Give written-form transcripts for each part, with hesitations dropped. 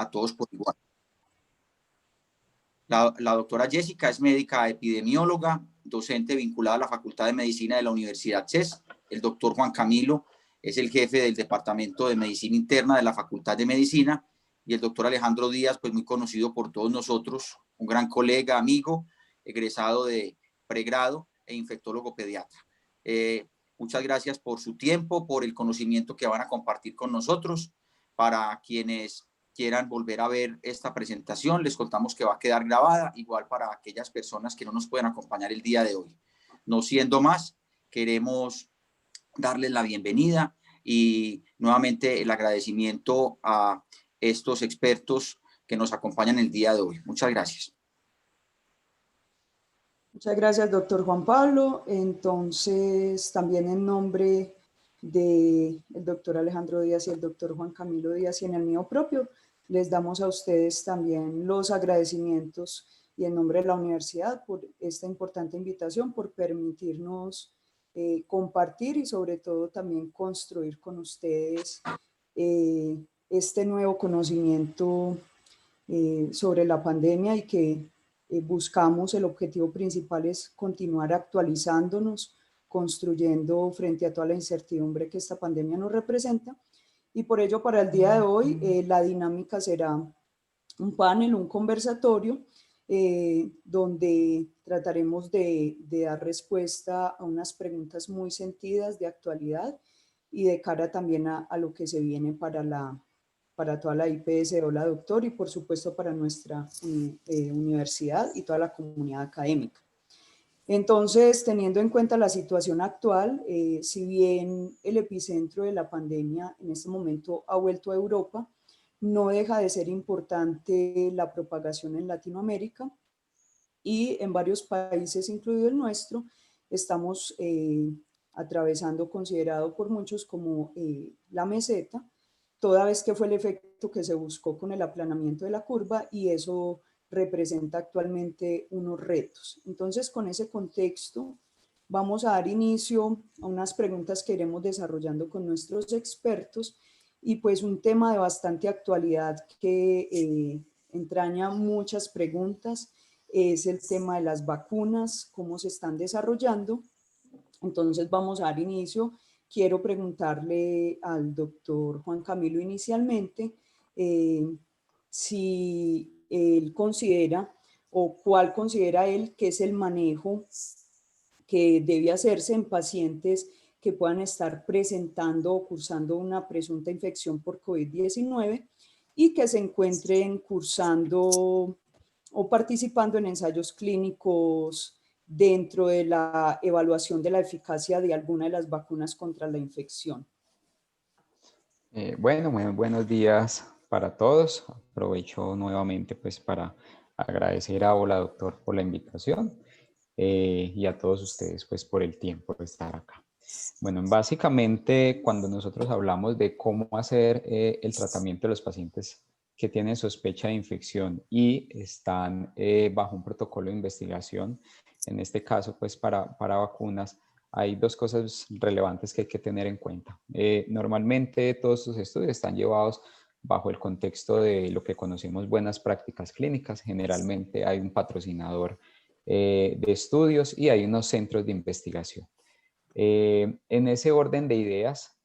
a todos por igual. La doctora Jessica es médica epidemióloga, docente vinculada a la Facultad de Medicina de la Universidad CES. El doctor Juan Camilo es el jefe del Departamento de Medicina Interna de la Facultad de Medicina, y el doctor Alejandro Díaz, pues muy conocido por todos nosotros, un gran colega, amigo, egresado de pregrado e infectólogo pediatra. Muchas gracias por su tiempo, por el conocimiento que van a compartir con nosotros. Para quienes quieran volver a ver esta presentación, les contamos que va a quedar grabada, igual para aquellas personas que no nos pueden acompañar el día de hoy. No siendo más, queremos darles la bienvenida y nuevamente el agradecimiento a estos expertos que nos acompañan el día de hoy. Muchas gracias. Muchas gracias, doctor Juan Pablo. Entonces, también en nombre del doctor Alejandro Díaz y el doctor Juan Camilo Díaz y en el mío propio, les damos a ustedes también los agradecimientos y en nombre de la universidad por esta importante invitación, por permitirnos compartir y sobre todo también construir con ustedes este nuevo conocimiento sobre la pandemia y que buscamos, el objetivo principal es continuar actualizándonos, construyendo frente a toda la incertidumbre que esta pandemia nos representa. Y por ello, para el día de hoy, la dinámica será un panel, un conversatorio, donde trataremos de dar respuesta a unas preguntas muy sentidas de actualidad y de cara también a lo que se viene para toda la IPS. Hola, doctor, y por supuesto para nuestra universidad y toda la comunidad académica. Entonces, teniendo en cuenta la situación actual, si bien el epicentro de la pandemia en este momento ha vuelto a Europa, no deja de ser importante la propagación en Latinoamérica y en varios países, incluido el nuestro, estamos atravesando, considerado por muchos como la meseta, toda vez que fue el efecto que se buscó con el aplanamiento de la curva y eso representa actualmente unos retos. Entonces, con ese contexto, vamos a dar inicio a unas preguntas que iremos desarrollando con nuestros expertos y pues un tema de bastante actualidad que entraña muchas preguntas es el tema de las vacunas, cómo se están desarrollando. Entonces vamos a dar inicio. Quiero preguntarle al doctor Juan Camilo inicialmente si él considera o cuál considera él que es el manejo que debe hacerse en pacientes que puedan estar presentando o cursando una presunta infección por COVID-19 y que se encuentren cursando o participando en ensayos clínicos dentro de la evaluación de la eficacia de alguna de las vacunas contra la infección. Bueno, muy buenos días para todos. Aprovecho nuevamente pues para agradecer a Hola Doctor por la invitación y a todos ustedes pues por el tiempo de estar acá. Bueno, básicamente cuando nosotros hablamos de cómo hacer el tratamiento de los pacientes que tienen sospecha de infección y están bajo un protocolo de investigación, en este caso pues para vacunas, hay dos cosas relevantes que hay que tener en cuenta. Normalmente todos estos estudios están llevados bajo el contexto de lo que conocemos buenas prácticas clínicas. Generalmente hay un patrocinador de estudios y hay unos centros de investigación. En ese orden de ideas,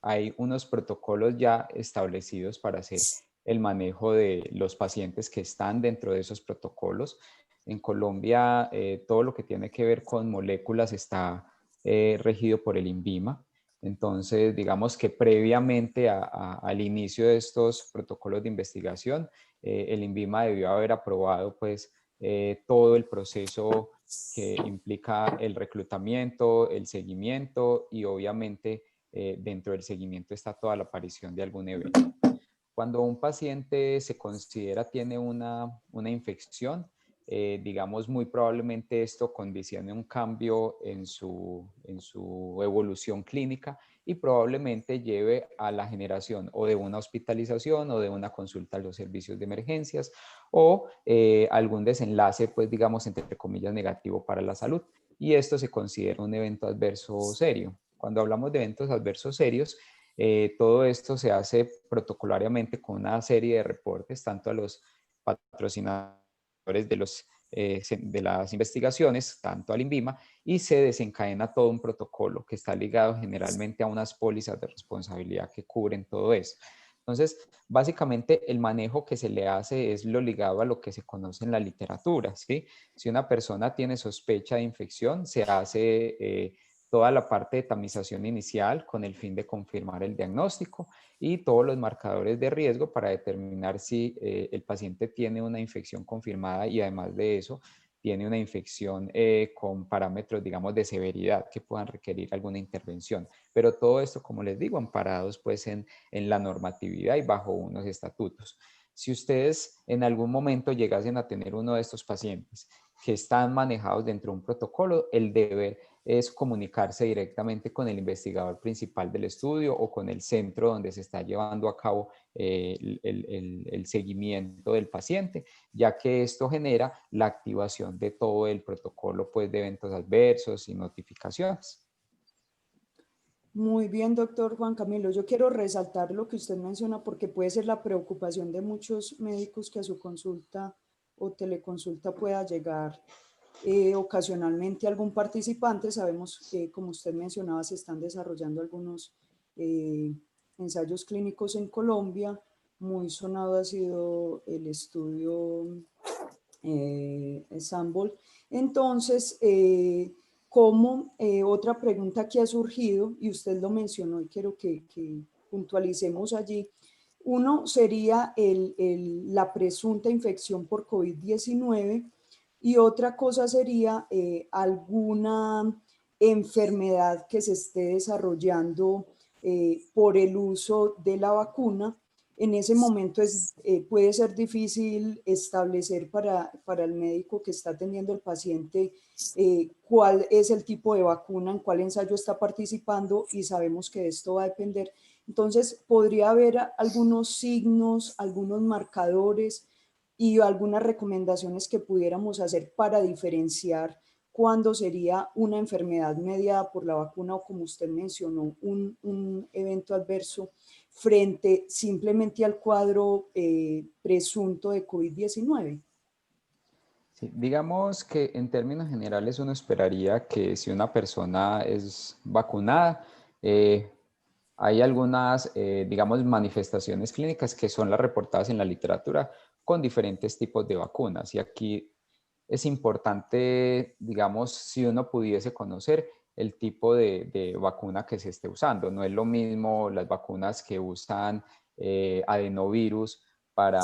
hay unos protocolos ya establecidos para hacer el manejo de los pacientes que están dentro de esos protocolos. En Colombia, todo lo que tiene que ver con moléculas está regido por el INVIMA. Entonces, digamos que previamente al inicio de estos protocolos de investigación, el INVIMA debió haber aprobado pues, todo el proceso que implica el reclutamiento, el seguimiento y obviamente dentro del seguimiento está toda la aparición de algún evento. Cuando un paciente se considera tiene una infección, digamos muy probablemente esto condicione un cambio en su evolución clínica y probablemente lleve a la generación o de una hospitalización o de una consulta a los servicios de emergencias o algún desenlace, pues digamos entre comillas negativo para la salud. Y esto se considera un evento adverso serio. Cuando hablamos de eventos adversos serios, Todo esto se hace protocolariamente con una serie de reportes, tanto a los patrocinadores de las investigaciones, tanto al INVIMA, y se desencadena todo un protocolo que está ligado generalmente a unas pólizas de responsabilidad que cubren todo eso. Entonces, básicamente el manejo que se le hace es lo ligado a lo que se conoce en la literatura, ¿sí? Si una persona tiene sospecha de infección, se hace toda la parte de tamización inicial con el fin de confirmar el diagnóstico y todos los marcadores de riesgo para determinar si el paciente tiene una infección confirmada y además de eso tiene una infección con parámetros, digamos, de severidad que puedan requerir alguna intervención. Pero todo esto, como les digo, amparados pues en la normatividad y bajo unos estatutos. Si ustedes en algún momento llegasen a tener uno de estos pacientes que están manejados dentro de un protocolo, el deber es comunicarse directamente con el investigador principal del estudio o con el centro donde se está llevando a cabo el seguimiento del paciente, ya que esto genera la activación de todo el protocolo pues, de eventos adversos y notificaciones. Muy bien, doctor Juan Camilo. Yo quiero resaltar lo que usted menciona porque puede ser la preocupación de muchos médicos que a su consulta o teleconsulta pueda llegar ocasionalmente algún participante. Sabemos que, como usted mencionaba, se están desarrollando algunos ensayos clínicos en Colombia. Muy sonado ha sido el estudio Sambol. Entonces, como otra pregunta que ha surgido, y usted lo mencionó y quiero que puntualicemos allí, uno sería la presunta infección por COVID-19 y otra cosa sería alguna enfermedad que se esté desarrollando por el uso de la vacuna. En ese momento puede ser difícil establecer para el médico que está atendiendo al paciente cuál es el tipo de vacuna, en cuál ensayo está participando y sabemos que esto va a depender. Entonces, podría haber algunos signos, algunos marcadores y algunas recomendaciones que pudiéramos hacer para diferenciar cuándo sería una enfermedad mediada por la vacuna o, como usted mencionó, un evento adverso frente simplemente al cuadro presunto de COVID-19. Sí, digamos que en términos generales uno esperaría que si una persona es vacunada, hay algunas, digamos, manifestaciones clínicas que son las reportadas en la literatura con diferentes tipos de vacunas. Y aquí es importante, digamos, si uno pudiese conocer el tipo de vacuna que se esté usando. No es lo mismo las vacunas que usan adenovirus para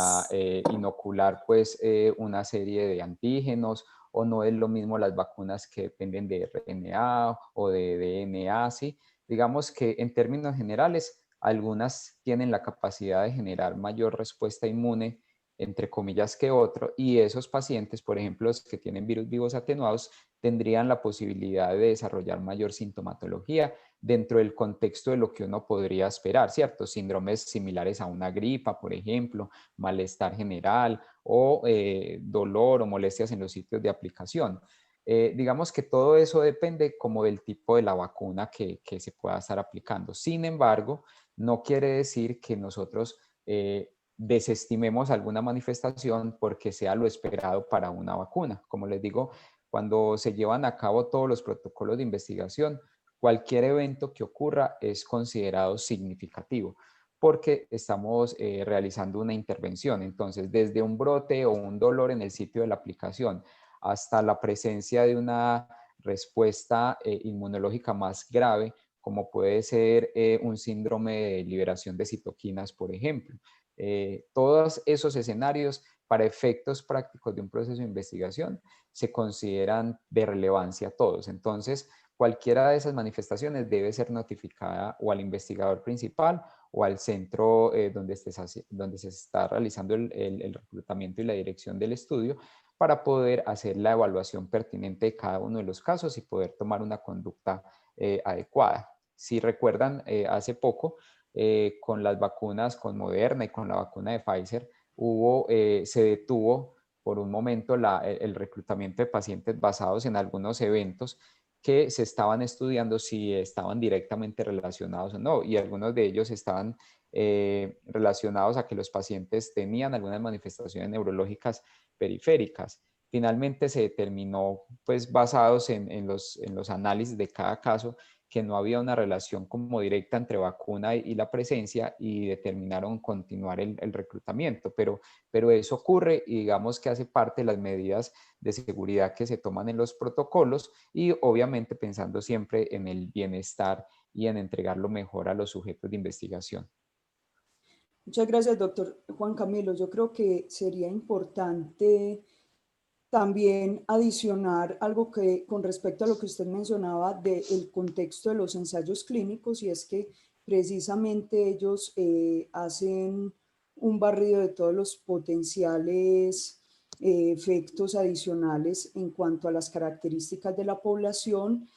inocular pues una serie de antígenos, o no es lo mismo las vacunas que dependen de RNA o de DNA, ¿sí? Digamos que en términos generales, algunas tienen la capacidad de generar mayor respuesta inmune, entre comillas, que otro, y esos pacientes, por ejemplo, los que tienen virus vivos atenuados, tendrían la posibilidad de desarrollar mayor sintomatología dentro del contexto de lo que uno podría esperar, ¿cierto? Síndromes similares a una gripa, por ejemplo, malestar general o dolor o molestias en los sitios de aplicación. Digamos que todo eso depende como del tipo de la vacuna que se pueda estar aplicando. Sin embargo, no quiere decir que nosotros desestimemos alguna manifestación porque sea lo esperado para una vacuna. Como les digo, cuando se llevan a cabo todos los protocolos de investigación, cualquier evento que ocurra es considerado significativo porque estamos realizando una intervención. Entonces, desde un brote o un dolor en el sitio de la aplicación hasta la presencia de una respuesta inmunológica más grave, como puede ser un síndrome de liberación de citoquinas, por ejemplo. Todos esos escenarios, para efectos prácticos de un proceso de investigación, se consideran de relevancia todos. Entonces, cualquiera de esas manifestaciones debe ser notificada o al investigador principal o al centro donde se está realizando el reclutamiento y la dirección del estudio, para poder hacer la evaluación pertinente de cada uno de los casos y poder tomar una conducta adecuada. Si recuerdan, hace poco, con las vacunas, con Moderna y con la vacuna de Pfizer, se detuvo por un momento el reclutamiento de pacientes basados en algunos eventos que se estaban estudiando si estaban directamente relacionados o no, y algunos de ellos estaban relacionados a que los pacientes tenían algunas manifestaciones neurológicas periféricas. Finalmente se determinó, pues basados en los análisis de cada caso, que no había una relación como directa entre vacuna y la presencia, y determinaron continuar el reclutamiento, pero eso ocurre y digamos que hace parte de las medidas de seguridad que se toman en los protocolos, y obviamente pensando siempre en el bienestar y en entregar lo mejor a los sujetos de investigación. Muchas gracias, doctor Juan Camilo. Yo creo que sería importante también adicionar algo que con respecto a lo que usted mencionaba del contexto de los ensayos clínicos, y es que precisamente ellos hacen un barrido de todos los potenciales efectos adicionales en cuanto a las características de la población,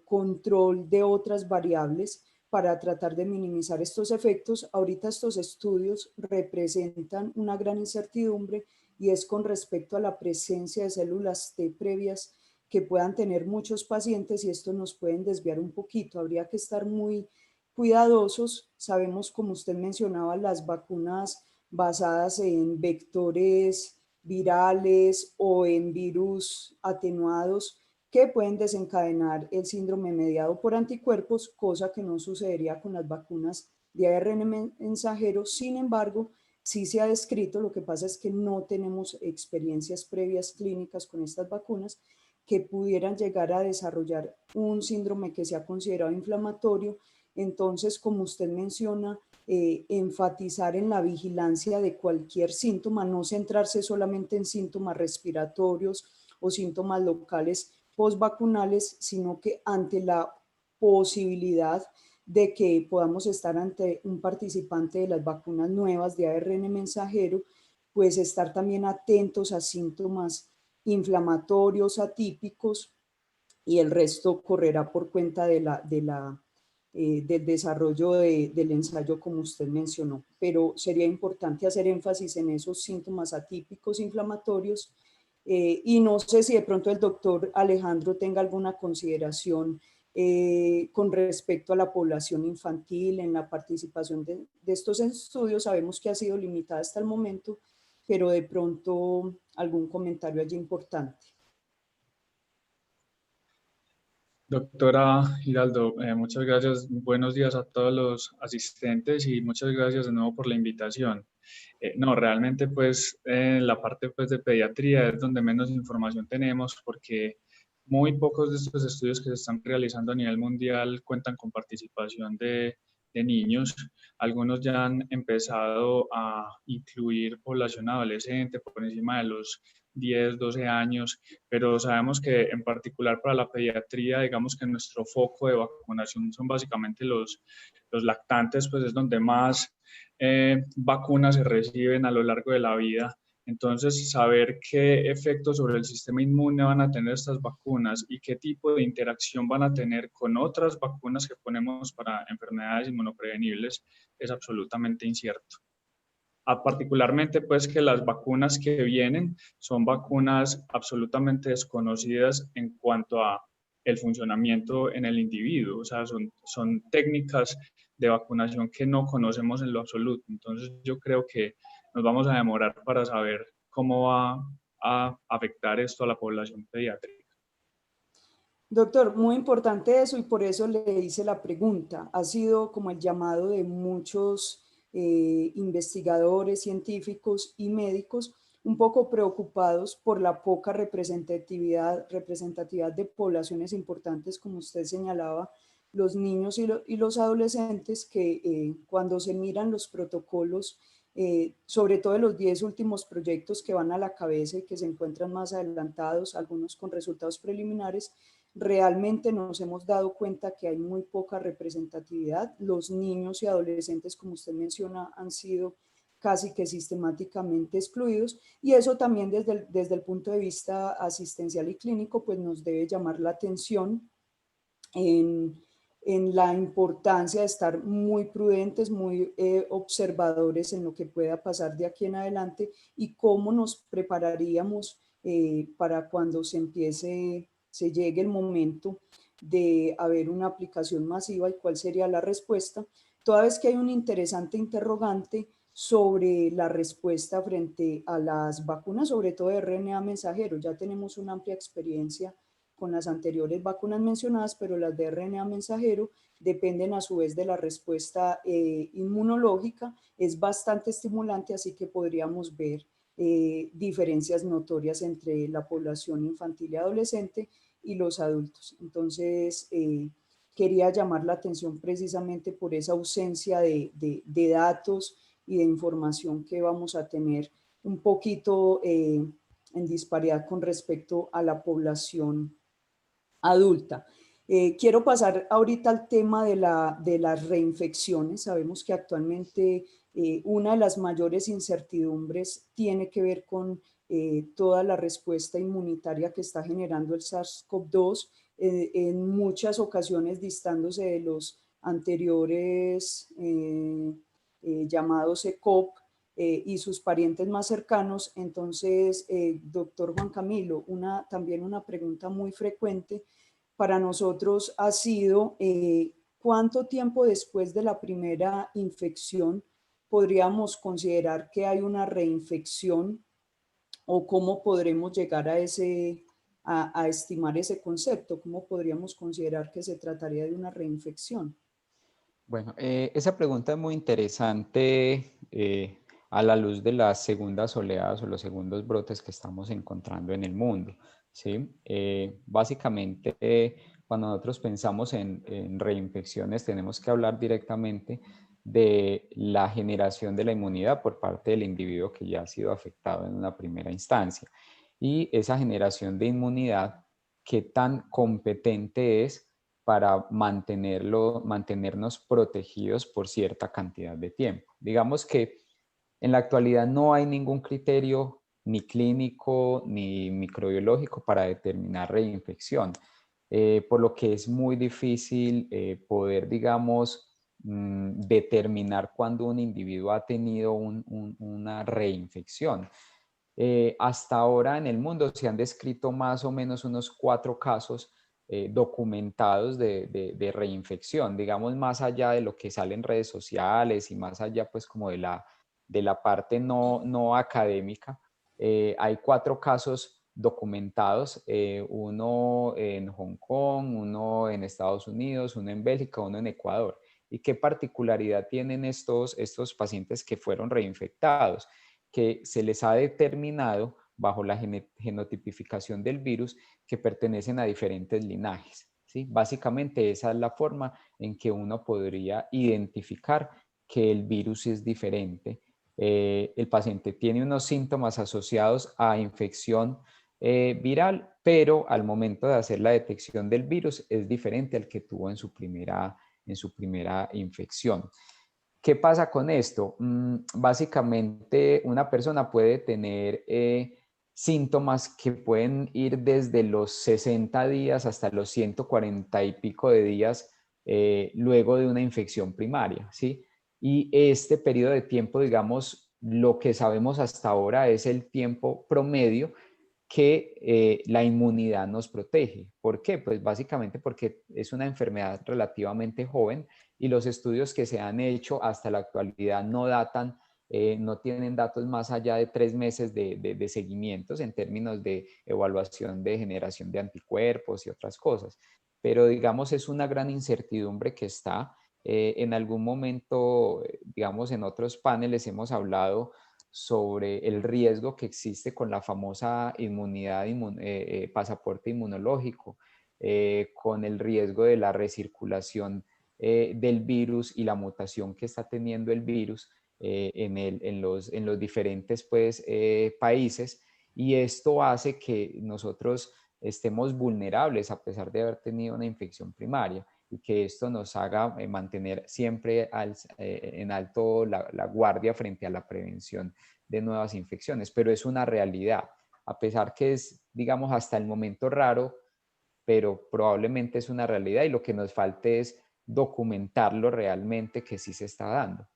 control de otras variables para tratar de minimizar estos efectos. Ahorita estos estudios representan una gran incertidumbre, y es con respecto a la presencia de células T previas que puedan tener muchos pacientes, y esto nos pueden desviar un poquito. Habría que estar muy cuidadosos. Sabemos, como usted mencionaba, las vacunas basadas en vectores virales o en virus atenuados que pueden desencadenar el síndrome mediado por anticuerpos, cosa que no sucedería con las vacunas de ARN mensajero. Sin embargo, sí se ha descrito, lo que pasa es que no tenemos experiencias previas clínicas con estas vacunas, que pudieran llegar a desarrollar un síndrome que se ha considerado inflamatorio. Entonces, como usted menciona, enfatizar en la vigilancia de cualquier síntoma, no centrarse solamente en síntomas respiratorios o síntomas locales postvacunales, sino que ante la posibilidad de que podamos estar ante un participante de las vacunas nuevas de ARN mensajero, pues estar también atentos a síntomas inflamatorios atípicos, y el resto correrá por cuenta del desarrollo del ensayo, como usted mencionó. Pero sería importante hacer énfasis en esos síntomas atípicos inflamatorios. Y no sé si de pronto el doctor Alejandro tenga alguna consideración con respecto a la población infantil en la participación de estos estudios. Sabemos que ha sido limitada hasta el momento, pero de pronto algún comentario allí importante. Doctora Giraldo, muchas gracias. Buenos días a todos los asistentes y muchas gracias de nuevo por la invitación. No, realmente pues la parte pues de pediatría es donde menos información tenemos, porque muy pocos de estos estudios que se están realizando a nivel mundial cuentan con participación de niños. Algunos ya han empezado a incluir población adolescente por encima de los 10, 12 años, pero sabemos que en particular para la pediatría, digamos que nuestro foco de vacunación son básicamente los lactantes, pues es donde más vacunas se reciben a lo largo de la vida. Entonces, saber qué efectos sobre el sistema inmune van a tener estas vacunas y qué tipo de interacción van a tener con otras vacunas que ponemos para enfermedades inmunoprevenibles es absolutamente incierto. Particularmente pues que las vacunas que vienen son vacunas absolutamente desconocidas en cuanto a el funcionamiento en el individuo, o sea, son técnicas de vacunación que no conocemos en lo absoluto. Entonces yo creo que nos vamos a demorar para saber cómo va a afectar esto a la población pediátrica. Doctor, muy importante eso, y por eso le hice la pregunta. Ha sido como el llamado de muchos investigadores, científicos y médicos, un poco preocupados por la poca representatividad de poblaciones importantes, como usted señalaba, los niños y los adolescentes, que cuando se miran los protocolos, sobre todo de los 10 últimos proyectos que van a la cabeza y que se encuentran más adelantados, algunos con resultados preliminares, realmente nos hemos dado cuenta que hay muy poca representatividad. Los niños y adolescentes, como usted menciona, han sido casi que sistemáticamente excluidos, y eso también desde el punto de vista asistencial y clínico pues nos debe llamar la atención en la importancia de estar muy prudentes, muy observadores en lo que pueda pasar de aquí en adelante, y cómo nos prepararíamos para cuando se llegue el momento de haber una aplicación masiva y cuál sería la respuesta, toda vez que hay un interesante interrogante sobre la respuesta frente a las vacunas, sobre todo de RNA mensajero. Ya tenemos una amplia experiencia con las anteriores vacunas mencionadas, pero las de RNA mensajero dependen a su vez de la respuesta inmunológica. Es bastante estimulante, así que podríamos ver diferencias notorias entre la población infantil y adolescente y los adultos. Entonces, quería llamar la atención precisamente por esa ausencia de datos y de información que vamos a tener un poquito en disparidad con respecto a la población adulta. Quiero pasar ahorita al tema de las reinfecciones. Sabemos que actualmente una de las mayores incertidumbres tiene que ver con toda la respuesta inmunitaria que está generando el SARS-CoV-2, en muchas ocasiones distándose de los anteriores llamados ECOP, y sus parientes más cercanos. Entonces, doctor Juan Camilo, también una pregunta muy frecuente para nosotros ha sido ¿cuánto tiempo después de la primera infección podríamos considerar que hay una reinfección, o cómo podremos llegar a estimar ese concepto? ¿Cómo podríamos considerar que se trataría de una reinfección? Bueno, esa pregunta es muy interesante a la luz de las segundas oleadas o los segundos brotes que estamos encontrando en el mundo, ¿sí? Básicamente, cuando nosotros pensamos en reinfecciones, tenemos que hablar directamente de la generación de la inmunidad por parte del individuo que ya ha sido afectado en una primera instancia. Y esa generación de inmunidad, ¿qué tan competente es para mantenernos protegidos por cierta cantidad de tiempo? Digamos que en la actualidad no hay ningún criterio ni clínico ni microbiológico para determinar reinfección, por lo que es muy difícil poder, digamos, determinar cuándo un individuo ha tenido una reinfección. Hasta ahora en el mundo se han descrito más o menos unos 4 casos documentados de reinfección, digamos, más allá de lo que sale en redes sociales y más allá pues como de la parte no académica. Hay 4 casos documentados, uno en Hong Kong, uno en Estados Unidos, uno en Bélgica, uno en Ecuador. ¿Y qué particularidad tienen estos pacientes que fueron reinfectados? Que se les ha determinado bajo la genotipificación del virus que pertenecen a diferentes linajes, ¿sí? Básicamente esa es la forma en que uno podría identificar que el virus es diferente. El paciente tiene unos síntomas asociados a infección viral, pero al momento de hacer la detección del virus es diferente al que tuvo en su primera infección. ¿Qué pasa con esto? Básicamente una persona puede tener síntomas que pueden ir desde los 60 días hasta los 140 y pico de días luego de una infección primaria, ¿sí? Y este periodo de tiempo, digamos, lo que sabemos hasta ahora es el tiempo promedio que la inmunidad nos protege. ¿Por qué? Pues básicamente porque es una enfermedad relativamente joven y los estudios que se han hecho hasta la actualidad no datan, no tienen datos más allá de 3 meses de seguimientos en términos de evaluación de generación de anticuerpos y otras cosas. Pero digamos es una gran incertidumbre que está. En algún momento, digamos en otros paneles hemos hablado sobre el riesgo que existe con la famosa pasaporte inmunológico, con el riesgo de la recirculación del virus y la mutación que está teniendo el virus en los diferentes pues, países, y esto hace que nosotros estemos vulnerables a pesar de haber tenido una infección primaria, y que esto nos haga mantener siempre en alto la guardia frente a la prevención de nuevas infecciones, pero es una realidad, a pesar que es, digamos, hasta el momento raro, pero probablemente es una realidad y lo que nos falta es documentarlo realmente que sí se está dando.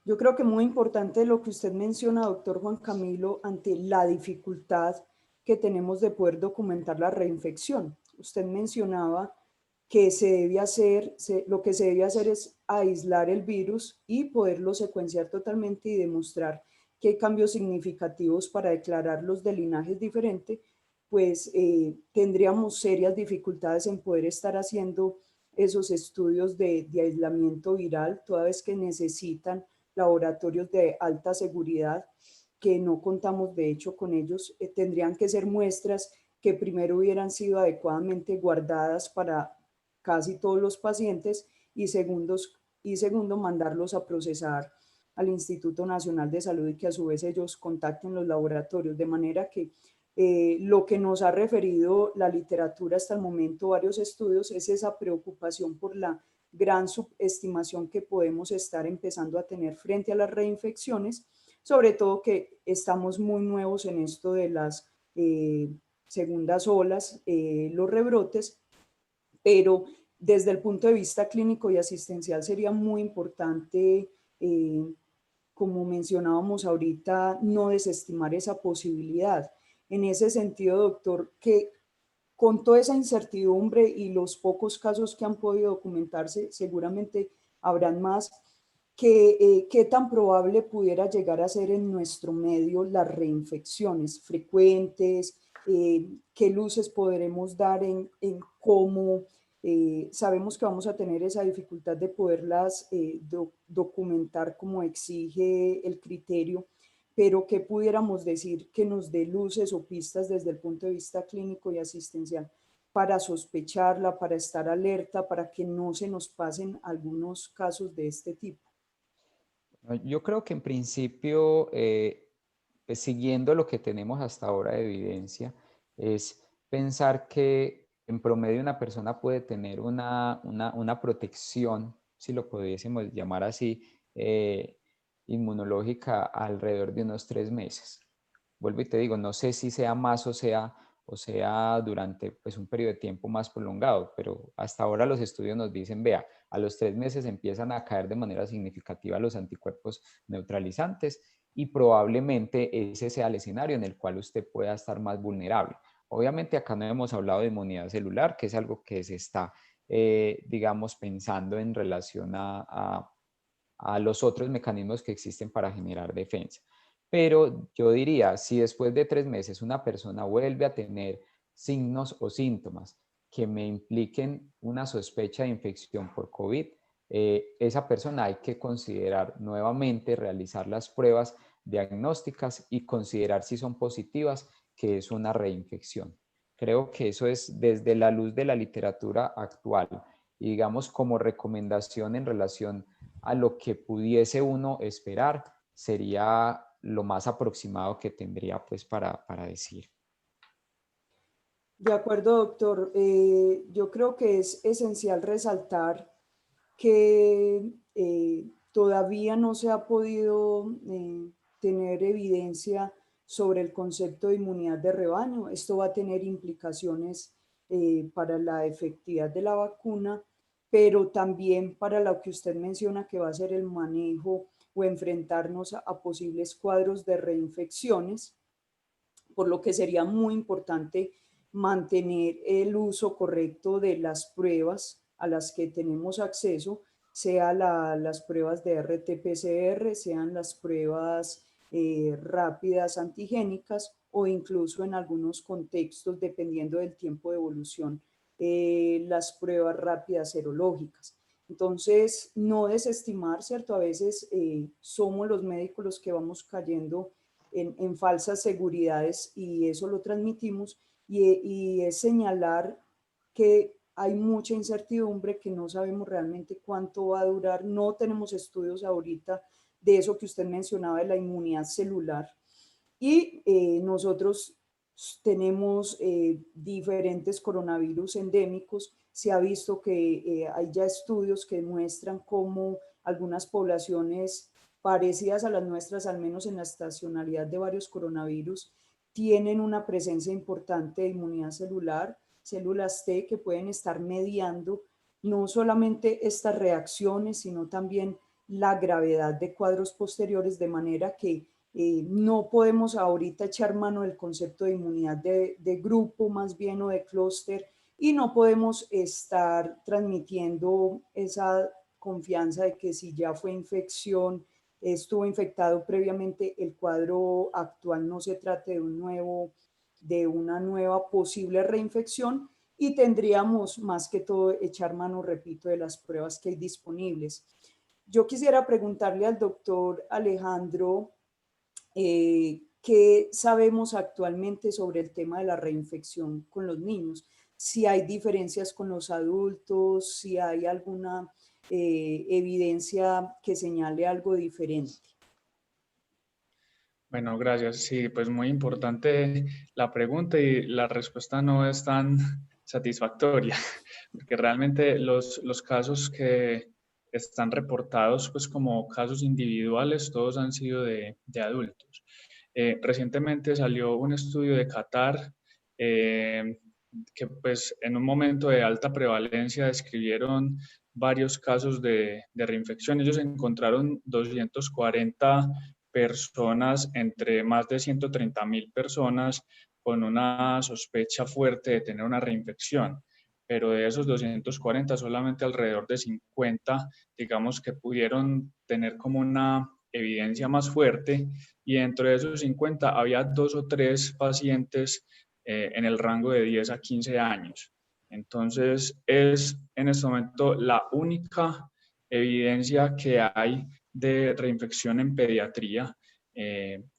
Yo creo que muy importante lo que usted menciona, doctor Juan Camilo, ante la dificultad que tenemos de poder documentar la reinfección. usted mencionaba que se debe hacer, lo que se debe hacer es aislar el virus y poderlo secuenciar totalmente y demostrar que hay cambios significativos para declararlos de linajes diferentes, pues tendríamos serias dificultades en poder estar haciendo esos estudios de aislamiento viral, toda vez que necesitan laboratorios de alta seguridad, que no contamos de hecho con ellos. Tendrían que ser muestras que primero hubieran sido adecuadamente guardadas para casi todos los pacientes y segundo mandarlos a procesar al Instituto Nacional de Salud y que a su vez ellos contacten los laboratorios, de manera que lo que nos ha referido la literatura hasta el momento, varios estudios, es esa preocupación por la gran subestimación que podemos estar empezando a tener frente a las reinfecciones, sobre todo que estamos muy nuevos en esto de las segundas olas, los rebrotes, pero desde el punto de vista clínico y asistencial sería muy importante, como mencionábamos ahorita, no desestimar esa posibilidad. En ese sentido, doctor, que con toda esa incertidumbre y los pocos casos que han podido documentarse, seguramente habrán más, ¿qué tan probable pudiera llegar a ser en nuestro medio las reinfecciones frecuentes? ¿Qué luces podremos dar en cómo sabemos que vamos a tener esa dificultad de poderlas documentar como exige el criterio, pero qué pudiéramos decir que nos dé luces o pistas desde el punto de vista clínico y asistencial para sospecharla, para estar alerta, para que no se nos pasen algunos casos de este tipo? Yo creo que en principio, pues siguiendo lo que tenemos hasta ahora de evidencia, es pensar que en promedio una persona puede tener una protección, si lo pudiésemos llamar así, inmunológica alrededor de unos 3 meses. Vuelvo y te digo, no sé si sea más o sea durante pues, un periodo de tiempo más prolongado, pero hasta ahora los estudios nos dicen, vea, a los 3 meses empiezan a caer de manera significativa los anticuerpos neutralizantes y probablemente ese sea el escenario en el cual usted pueda estar más vulnerable. Obviamente acá no hemos hablado de inmunidad celular, que es algo que se está, digamos, pensando en relación a los otros mecanismos que existen para generar defensa. Pero yo diría, si después de 3 meses una persona vuelve a tener signos o síntomas que me impliquen una sospecha de infección por COVID, esa persona hay que considerar nuevamente realizar las pruebas diagnósticas y considerar si son positivas, que es una reinfección. Creo que eso es desde la luz de la literatura actual y digamos como recomendación en relación a lo que pudiese uno esperar, sería lo más aproximado que tendría pues para decir. De acuerdo, doctor. Yo creo que es esencial resaltar que todavía no se ha podido tener evidencia sobre el concepto de inmunidad de rebaño. Esto va a tener implicaciones para la efectividad de la vacuna, pero también para lo que usted menciona, que va a ser el manejo o enfrentarnos a posibles cuadros de reinfecciones, por lo que sería muy importante mantener el uso correcto de las pruebas a las que tenemos acceso, sea las pruebas de RT-PCR, sean las pruebas rápidas antigénicas o incluso en algunos contextos, dependiendo del tiempo de evolución, las pruebas rápidas serológicas. Entonces, no desestimar, ¿cierto? A veces somos los médicos los que vamos cayendo en falsas seguridades y eso lo transmitimos y es señalar que hay mucha incertidumbre, que no sabemos realmente cuánto va a durar, no tenemos estudios ahorita de eso que usted mencionaba de la inmunidad celular y nosotros tenemos diferentes coronavirus endémicos. Se ha visto que hay ya estudios que muestran cómo algunas poblaciones parecidas a las nuestras, al menos en la estacionalidad de varios coronavirus, tienen una presencia importante de inmunidad celular, células T que pueden estar mediando no solamente estas reacciones, sino también la gravedad de cuadros posteriores, de manera que no podemos ahorita echar mano del concepto de inmunidad de grupo más bien o de clúster, y no podemos estar transmitiendo esa confianza de que si ya fue infección, estuvo infectado previamente, el cuadro actual no se trate de una nueva posible reinfección, y tendríamos más que todo echar mano, repito, de las pruebas que hay disponibles. Yo quisiera preguntarle al doctor Alejandro qué sabemos actualmente sobre el tema de la reinfección con los niños, si hay diferencias con los adultos, si hay alguna evidencia que señale algo diferente. Bueno, gracias. Sí, pues muy importante la pregunta y la respuesta no es tan satisfactoria, porque realmente los casos que están reportados pues como casos individuales, todos han sido de adultos. Recientemente salió un estudio de Qatar que pues en un momento de alta prevalencia describieron varios casos de reinfección. Ellos encontraron 240 personas entre más de 130.000 personas con una sospecha fuerte de tener una reinfección, pero de esos 240 solamente alrededor de 50, digamos que pudieron tener como una evidencia más fuerte, y dentro de esos 50 había 2 o 3 pacientes en el rango de 10 a 15 años. Entonces es en este momento la única evidencia que hay de reinfección en pediatría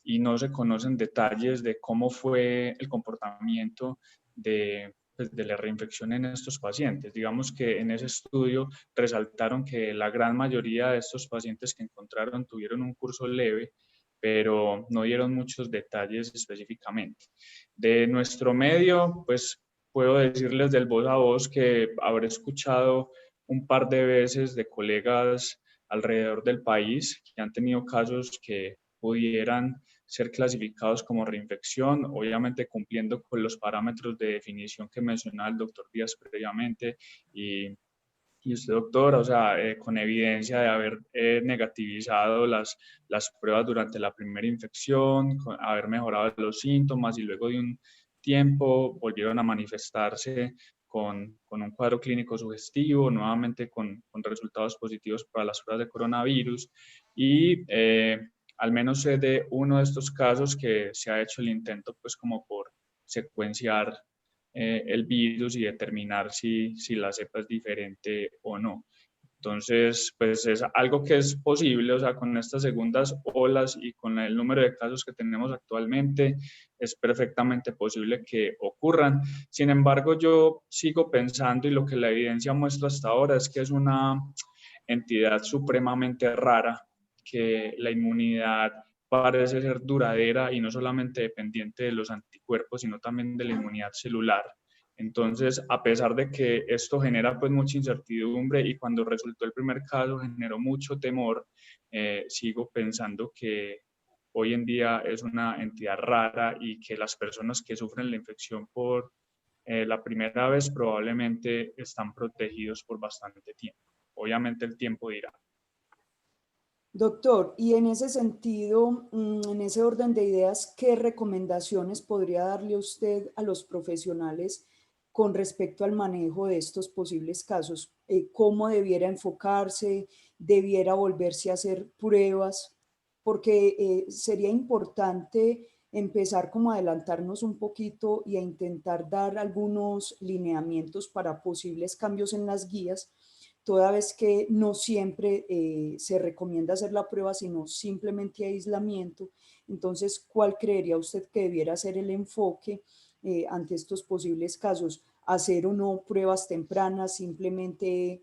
y no se conocen detalles de cómo fue el comportamiento de la reinfección en estos pacientes. Digamos que en ese estudio resaltaron que la gran mayoría de estos pacientes que encontraron tuvieron un curso leve, pero no dieron muchos detalles específicamente. De nuestro medio, pues puedo decirles del voz a voz que habré escuchado un par de veces de colegas alrededor del país que han tenido casos que pudieran ser clasificados como reinfección, obviamente cumpliendo con los parámetros de definición que mencionaba el doctor Díaz previamente y usted, doctora, o sea, con evidencia de haber negativizado las pruebas durante la primera infección, haber mejorado los síntomas y luego de un tiempo volvieron a manifestarse con un cuadro clínico sugestivo, nuevamente con resultados positivos para las pruebas de coronavirus. Y al menos sé de uno de estos casos que se ha hecho el intento pues como por secuenciar el virus y determinar si la cepa es diferente o no. Entonces, pues es algo que es posible, o sea, con estas segundas olas y con el número de casos que tenemos actualmente, es perfectamente posible que ocurran. Sin embargo, yo sigo pensando, y lo que la evidencia muestra hasta ahora es que es una entidad supremamente rara, que la inmunidad parece ser duradera y no solamente dependiente de los anticuerpos, sino también de la inmunidad celular. Entonces, a pesar de que esto genera pues mucha incertidumbre y cuando resultó el primer caso generó mucho temor, sigo pensando que hoy en día es una entidad rara y que las personas que sufren la infección por la primera vez probablemente están protegidos por bastante tiempo. Obviamente el tiempo dirá. Doctor, y en ese sentido, en ese orden de ideas, ¿qué recomendaciones podría darle usted a los profesionales con respecto al manejo de estos posibles casos? ¿Cómo debiera enfocarse? ¿Debiera volverse a hacer pruebas? Porque sería importante empezar como a adelantarnos un poquito y a intentar dar algunos lineamientos para posibles cambios en las guías, toda vez que no siempre se recomienda hacer la prueba, sino simplemente aislamiento. Entonces, ¿cuál creería usted que debiera ser el enfoque ante estos posibles casos? ¿Hacer o no pruebas tempranas? ¿Simplemente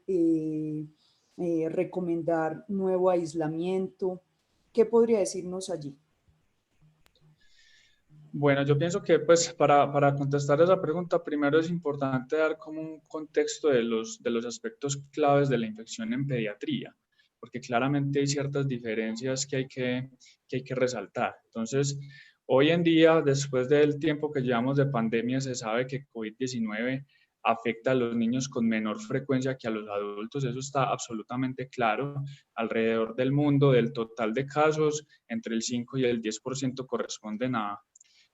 recomendar nuevo aislamiento? ¿Qué podría decirnos allí? Bueno, yo pienso que pues para contestar esa pregunta, primero es importante dar como un contexto de los aspectos claves de la infección en pediatría, porque claramente hay ciertas diferencias que hay que resaltar. Entonces, hoy en día, después del tiempo que llevamos de pandemia, se sabe que COVID-19 afecta a los niños con menor frecuencia que a los adultos. Eso está absolutamente claro. Alrededor del mundo, del total de casos, entre el 5 y el 10% corresponden a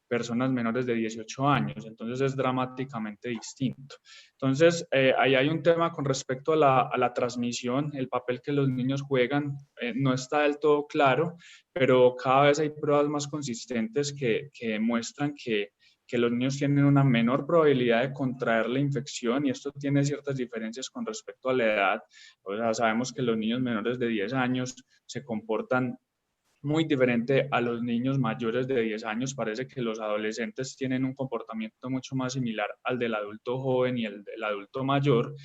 personas menores de 18 años, entonces es dramáticamente distinto. Entonces, ahí hay un tema con respecto a la transmisión, el papel que los niños juegan no está del todo claro, pero cada vez hay pruebas más consistentes que demuestran que los niños tienen una menor probabilidad de contraer la infección, y esto tiene ciertas diferencias con respecto a la edad. O sea, sabemos que los niños menores de 10 años se comportan muy diferente a los niños mayores de 10 años. Parece que los adolescentes tienen un comportamiento mucho más similar al del adulto joven y el del adulto mayor.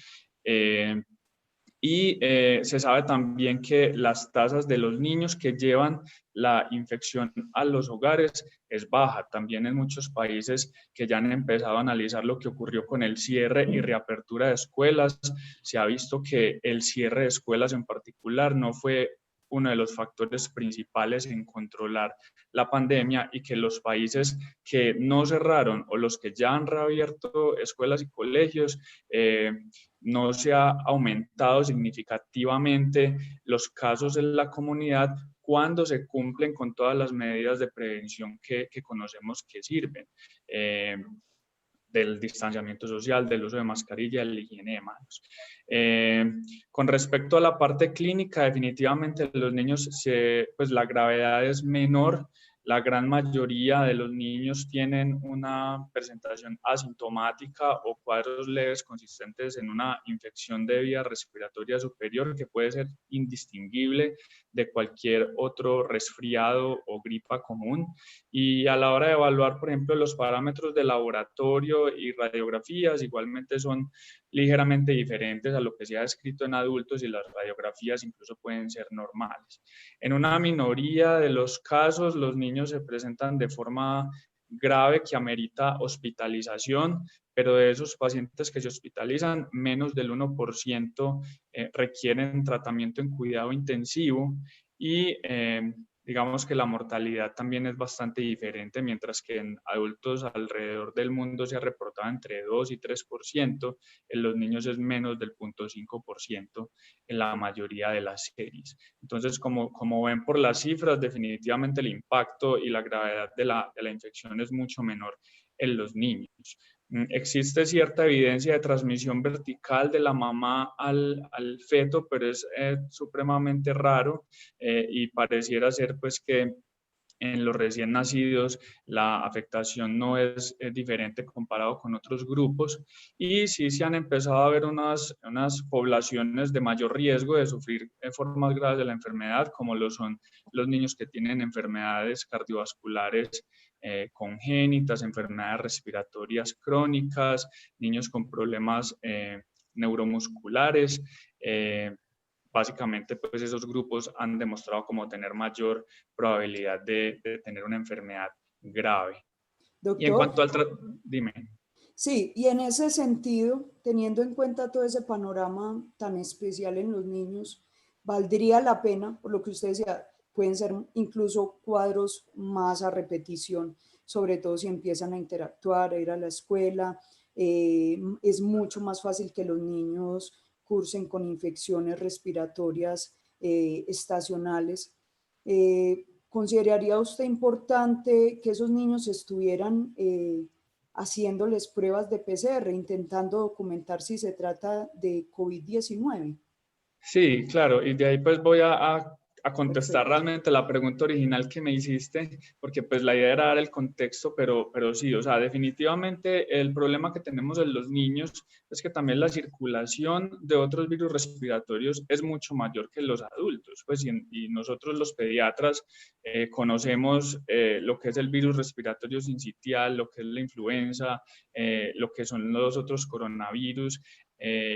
Se sabe también que las tasas de los niños que llevan la infección a los hogares es baja. También en muchos países que ya han empezado a analizar lo que ocurrió con el cierre y reapertura de escuelas, se ha visto que el cierre de escuelas en particular no fue uno de los factores principales en controlar la pandemia, y que los países que no cerraron o los que ya han reabierto escuelas y colegios, no se ha aumentado significativamente los casos en la comunidad cuando se cumplen con todas las medidas de prevención que conocemos que sirven. Del distanciamiento social, del uso de mascarilla, de la higiene de manos. Con respecto a la parte clínica, definitivamente los niños, pues la gravedad es menor. La gran mayoría de los niños tienen una presentación asintomática o cuadros leves consistentes en una infección de vía respiratoria superior que puede ser indistinguible de cualquier otro resfriado o gripa común. Y a la hora de evaluar, por ejemplo, los parámetros de laboratorio y radiografías, igualmente son ligeramente diferentes a lo que se ha descrito en adultos, y las radiografías incluso pueden ser normales. En una minoría de los casos, los niños se presentan de forma grave que amerita hospitalización, pero de esos pacientes que se hospitalizan, menos del 1% requieren tratamiento en cuidado intensivo, y digamos que la mortalidad también es bastante diferente, mientras que en adultos alrededor del mundo se ha reportado entre 2 y 3%, en los niños es menos del 0.5% en la mayoría de las series. Entonces, como ven por las cifras, definitivamente el impacto y la gravedad de la infección es mucho menor en los niños. Existe cierta evidencia de transmisión vertical de la mamá al feto, pero es supremamente raro, y pareciera ser pues que en los recién nacidos la afectación no es diferente comparado con otros grupos, y sí se han empezado a ver unas poblaciones de mayor riesgo de sufrir formas graves de la enfermedad, como lo son los niños que tienen enfermedades cardiovasculares congénitas, enfermedades respiratorias crónicas, niños con problemas neuromusculares. Básicamente, pues esos grupos han demostrado como tener mayor probabilidad de tener una enfermedad grave. Doctor, y en cuanto al dime. Sí, y en ese sentido, teniendo en cuenta todo ese panorama tan especial en los niños, valdría la pena, por lo que usted decía, pueden ser incluso cuadros más a repetición, sobre todo si empiezan a interactuar, a ir a la escuela. Es mucho más fácil que los niños cursen con infecciones respiratorias estacionales. ¿Consideraría usted importante que esos niños estuvieran haciéndoles pruebas de PCR, intentando documentar si se trata de COVID-19? Sí, claro, y de ahí pues voy a contestar Perfecto. realmente la pregunta original que me hiciste, porque pues la idea era dar el contexto, pero sí, o sea, definitivamente el problema que tenemos en los niños es que también la circulación de otros virus respiratorios es mucho mayor que en los adultos, pues, y nosotros los pediatras conocemos lo que es el virus respiratorio sincitial, lo que es la influenza, lo que son los otros coronavirus,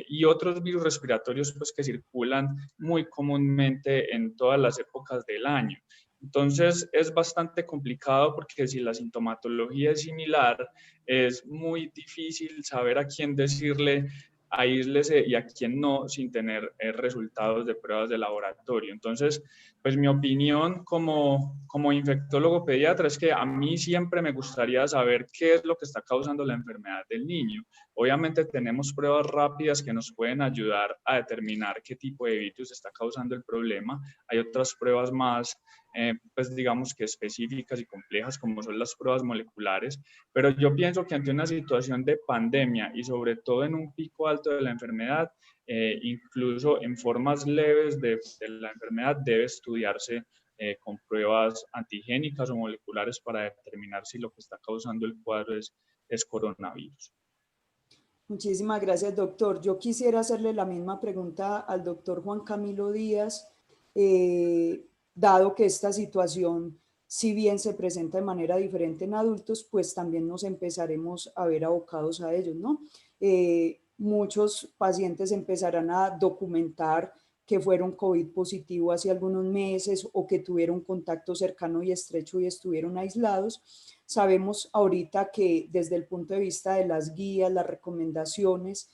y otros virus respiratorios pues, que circulan muy comúnmente en todas las épocas del año. Entonces es bastante complicado, porque si la sintomatología es similar, es muy difícil saber a quién decirle aíslese y a quién no, sin tener resultados de pruebas de laboratorio. Entonces, pues mi opinión como infectólogo pediatra es que a mí siempre me gustaría saber qué es lo que está causando la enfermedad del niño. Obviamente tenemos pruebas rápidas que nos pueden ayudar a determinar qué tipo de virus está causando el problema. Hay otras pruebas más pues digamos que específicas y complejas como son las pruebas moleculares, pero yo pienso que ante una situación de pandemia y sobre todo en un pico alto de la enfermedad, incluso en formas leves de la enfermedad debe estudiarse con pruebas antigénicas o moleculares para determinar si lo que está causando el cuadro es coronavirus. Muchísimas gracias, doctor. Yo quisiera hacerle la misma pregunta al doctor Juan Camilo Díaz, dado que esta situación, si bien se presenta de manera diferente en adultos, pues también nos empezaremos a ver abocados a ellos, ¿no? Muchos pacientes empezarán a documentar que fueron COVID positivo hace algunos meses o que tuvieron contacto cercano y estrecho y estuvieron aislados. Sabemos ahorita que desde el punto de vista de las guías, las recomendaciones,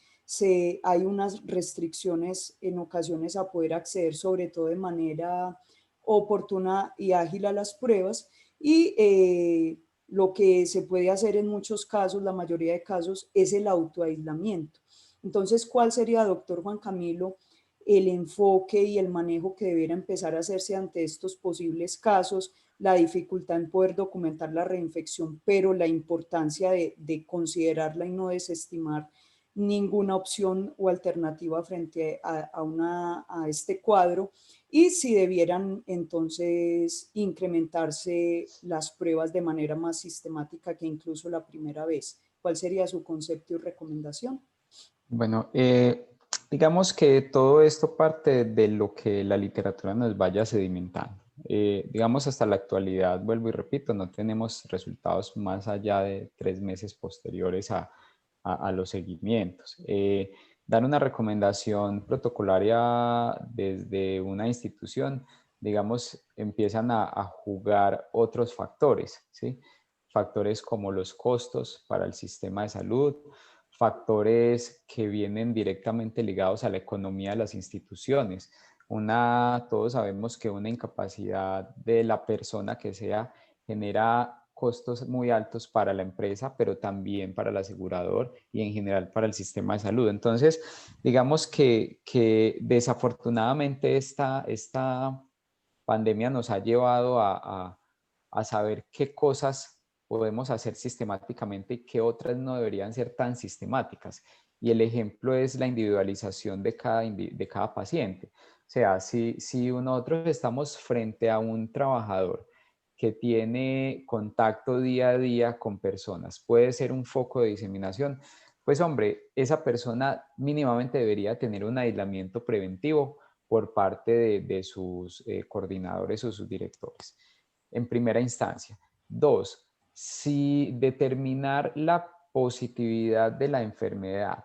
hay unas restricciones en ocasiones a poder acceder, sobre todo de manera oportuna y ágil a las pruebas. Y lo que se puede hacer en muchos casos, la mayoría de casos, es el autoaislamiento. Entonces, ¿cuál sería, doctor Juan Camilo, el enfoque y el manejo que debiera empezar a hacerse ante estos posibles casos? La dificultad en poder documentar la reinfección, pero la importancia de considerarla y no desestimar ninguna opción o alternativa frente a este cuadro, y si debieran entonces incrementarse las pruebas de manera más sistemática que incluso la primera vez. ¿Cuál sería su concepto y recomendación? Bueno, digamos que todo esto parte de lo que la literatura nos vaya sedimentando. Digamos, hasta la actualidad, vuelvo y repito, no tenemos resultados más allá de 3 meses posteriores a los seguimientos. Dar una recomendación protocolaria desde una institución, digamos, empiezan a jugar otros factores, ¿sí? Factores como los costos para el sistema de salud, factores que vienen directamente ligados a la economía de las instituciones. Todos sabemos que una incapacidad de la persona que sea genera costos muy altos para la empresa, pero también para el asegurador y en general para el sistema de salud. Entonces, digamos que desafortunadamente esta pandemia nos ha llevado a saber qué cosas podemos hacer sistemáticamente y qué otras no deberían ser tan sistemáticas. Y el ejemplo es la individualización de cada paciente. O sea, si nosotros estamos frente a un trabajador que tiene contacto día a día con personas, puede ser un foco de diseminación, pues hombre, esa persona mínimamente debería tener un aislamiento preventivo por parte de sus coordinadores o sus directores, en primera instancia. 2, si determinar la positividad de la enfermedad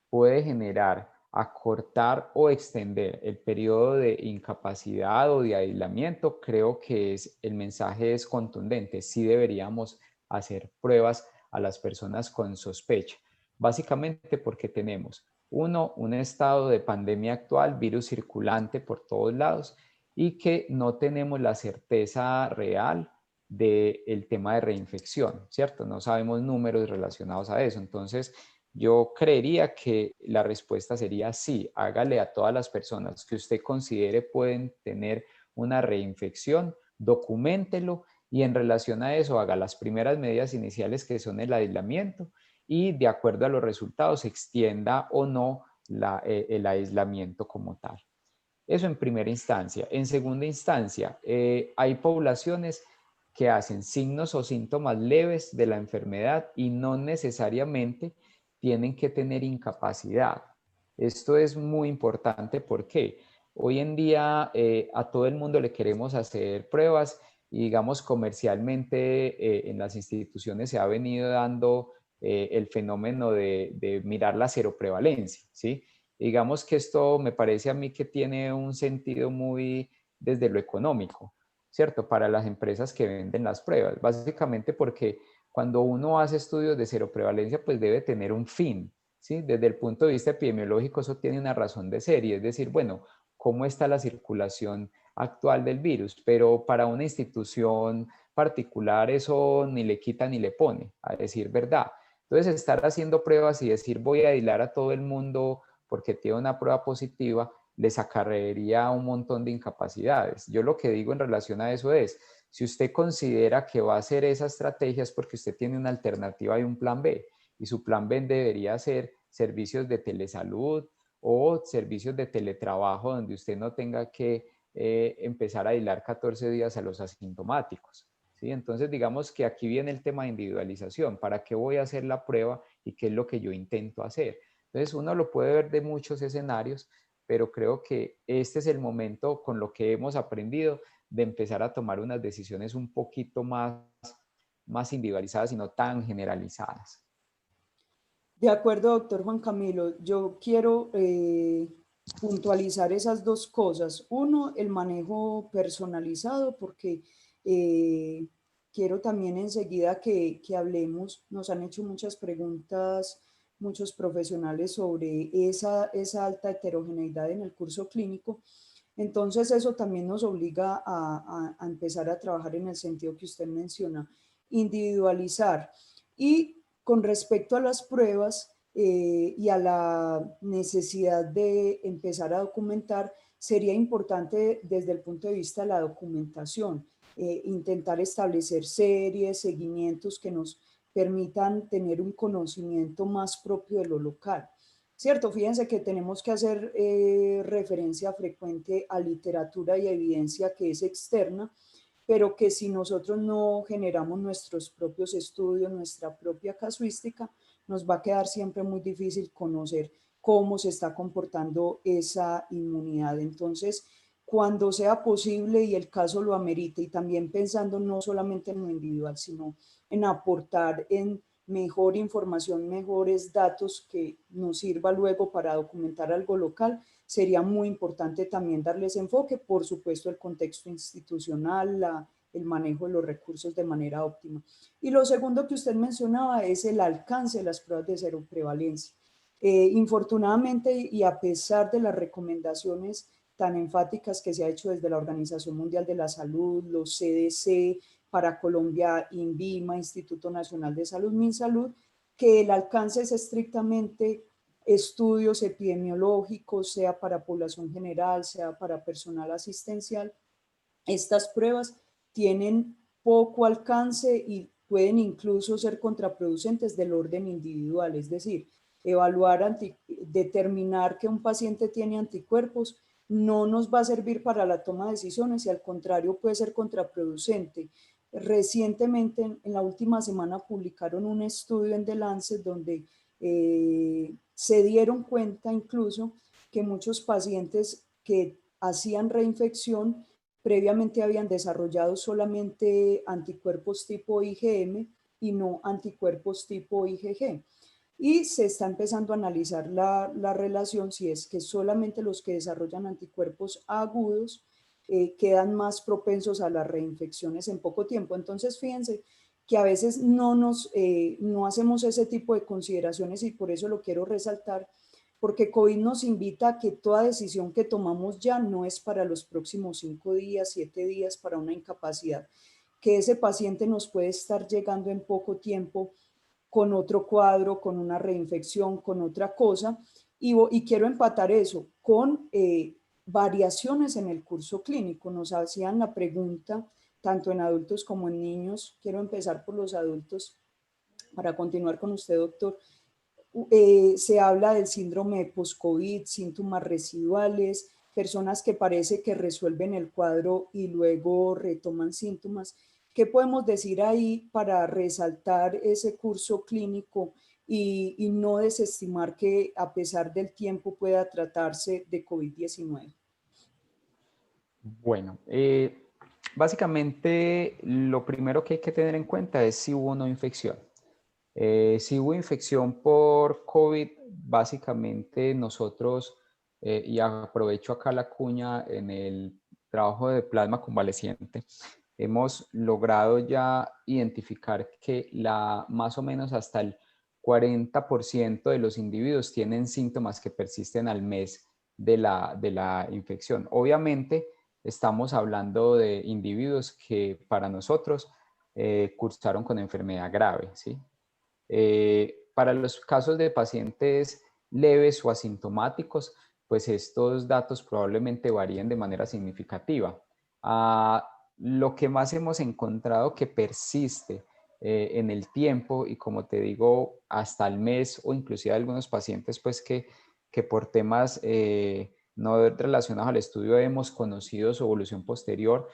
puede generar acortar o extender el periodo de incapacidad o de aislamiento, creo que el mensaje es contundente. Sí deberíamos hacer pruebas a las personas con sospecha, básicamente porque tenemos, un estado de pandemia actual, virus circulante por todos lados, y que no tenemos la certeza real del tema de reinfección, ¿cierto? No sabemos números relacionados a eso. Entonces, yo creería que la respuesta sería sí, hágale a todas las personas que usted considere pueden tener una reinfección, documéntelo y en relación a eso haga las primeras medidas iniciales que son el aislamiento y de acuerdo a los resultados extienda o no el aislamiento como tal. Eso en primera instancia. En segunda instancia, hay poblaciones que hacen signos o síntomas leves de la enfermedad y no necesariamente tienen que tener incapacidad. Esto es muy importante porque hoy en día a todo el mundo le queremos hacer pruebas y digamos comercialmente en las instituciones se ha venido dando el fenómeno de mirar la seroprevalencia, ¿sí? Digamos que esto me parece a mí que tiene un sentido muy desde lo económico, ¿cierto? Para las empresas que venden las pruebas, básicamente porque cuando uno hace estudios de seroprevalencia, pues debe tener un fin, ¿sí? Desde el punto de vista epidemiológico, eso tiene una razón de ser y es decir, bueno, ¿cómo está la circulación actual del virus? Pero para una institución particular eso ni le quita ni le pone, a decir verdad. Entonces, estar haciendo pruebas y decir voy a aislar a todo el mundo porque tiene una prueba positiva, les acarrearía un montón de incapacidades. Yo lo que digo en relación a eso es, si usted considera que va a hacer esa estrategia es porque usted tiene una alternativa y un plan B, y su plan B debería ser servicios de telesalud o servicios de teletrabajo donde usted no tenga que empezar a aislar 14 días a los asintomáticos. ¿Sí? Entonces, digamos que aquí viene el tema de individualización. ¿Para qué voy a hacer la prueba y qué es lo que yo intento hacer? Entonces, uno lo puede ver de muchos escenarios, pero creo que este es el momento con lo que hemos aprendido de empezar a tomar unas decisiones un poquito más individualizadas y no tan generalizadas. De acuerdo, doctor Juan Camilo, yo quiero puntualizar esas dos cosas. Uno, el manejo personalizado, porque quiero también enseguida que hablemos, nos han hecho muchas preguntas muchos profesionales sobre esa alta heterogeneidad en el curso clínico. Entonces eso también nos obliga a empezar a trabajar en el sentido que usted menciona, individualizar. Y con respecto a las pruebas y a la necesidad de empezar a documentar, sería importante desde el punto de vista de la documentación, intentar establecer series, seguimientos que nos permitan tener un conocimiento más propio de lo local. ¿Cierto? Fíjense que tenemos que hacer referencia frecuente a literatura y evidencia que es externa, pero que si nosotros no generamos nuestros propios estudios, nuestra propia casuística, nos va a quedar siempre muy difícil conocer cómo se está comportando esa inmunidad. Entonces, cuando sea posible y el caso lo amerite, y también pensando no solamente en lo individual, sino en aportar en mejor información, mejores datos que nos sirva luego para documentar algo local, sería muy importante también darles enfoque, por supuesto el contexto institucional, el manejo de los recursos de manera óptima. Y lo segundo que usted mencionaba es el alcance de las pruebas de cero prevalencia. Infortunadamente, y a pesar de las recomendaciones tan enfáticas que se ha hecho desde la Organización Mundial de la Salud, los CDC, para Colombia, INVIMA, Instituto Nacional de Salud, MinSalud, que el alcance es estrictamente estudios epidemiológicos, sea para población general, sea para personal asistencial. Estas pruebas tienen poco alcance y pueden incluso ser contraproducentes del orden individual, es decir, determinar que un paciente tiene anticuerpos no nos va a servir para la toma de decisiones y al contrario puede ser contraproducente. Recientemente, en la última semana, publicaron un estudio en The Lancet donde se dieron cuenta incluso que muchos pacientes que hacían reinfección previamente habían desarrollado solamente anticuerpos tipo IgM y no anticuerpos tipo IgG. Y se está empezando a analizar la relación si es que solamente los que desarrollan anticuerpos agudos quedan más propensos a las reinfecciones en poco tiempo. Entonces, fíjense que a veces no hacemos ese tipo de consideraciones y por eso lo quiero resaltar, porque COVID nos invita a que toda decisión que tomamos ya no es para los próximos 5 días, 7 días, para una incapacidad, que ese paciente nos puede estar llegando en poco tiempo con otro cuadro, con una reinfección, con otra cosa, y quiero empatar eso con variaciones en el curso clínico. Nos hacían la pregunta, tanto en adultos como en niños, quiero empezar por los adultos para continuar con usted, doctor. Se habla del síndrome post-COVID, síntomas residuales, personas que parece que resuelven el cuadro y luego retoman síntomas. ¿Qué podemos decir ahí para resaltar ese curso clínico y no desestimar que a pesar del tiempo pueda tratarse de COVID-19? Bueno, básicamente lo primero que hay que tener en cuenta es si hubo o no infección. Si hubo infección por COVID, básicamente nosotros, y aprovecho acá la cuña en el trabajo de plasma convaleciente, hemos logrado ya identificar que más o menos hasta el 40% de los individuos tienen síntomas que persisten al mes de la infección. Obviamente, estamos hablando de individuos que para nosotros cursaron con enfermedad grave, ¿sí? Para los casos de pacientes leves o asintomáticos, pues estos datos probablemente varíen de manera significativa. Lo que más hemos encontrado que persiste en el tiempo y como te digo, hasta el mes o inclusive algunos pacientes pues que por temas no relacionados al estudio hemos conocido su evolución posterior,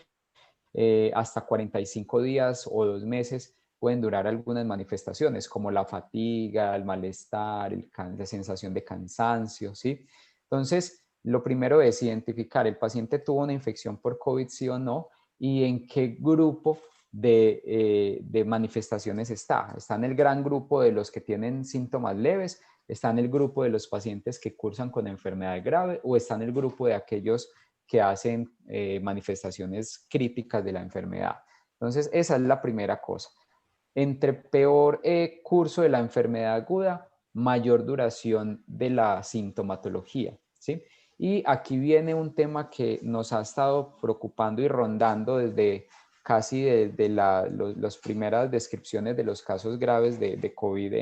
hasta 45 días o 2 meses pueden durar algunas manifestaciones como la fatiga, el malestar, la sensación de cansancio, ¿sí? Entonces, lo primero es identificar, ¿el paciente tuvo una infección por COVID, sí o no? ¿Y en qué grupo de manifestaciones está? ¿Está en el gran grupo de los que tienen síntomas leves? ¿Está en el grupo de los pacientes que cursan con enfermedad grave? ¿O está en el grupo de aquellos que hacen manifestaciones críticas de la enfermedad? Entonces, esa es la primera cosa. Entre peor curso de la enfermedad aguda, mayor duración de la sintomatología, ¿sí? Y aquí viene un tema que nos ha estado preocupando y rondando desde casi desde las primeras descripciones de los casos graves de COVID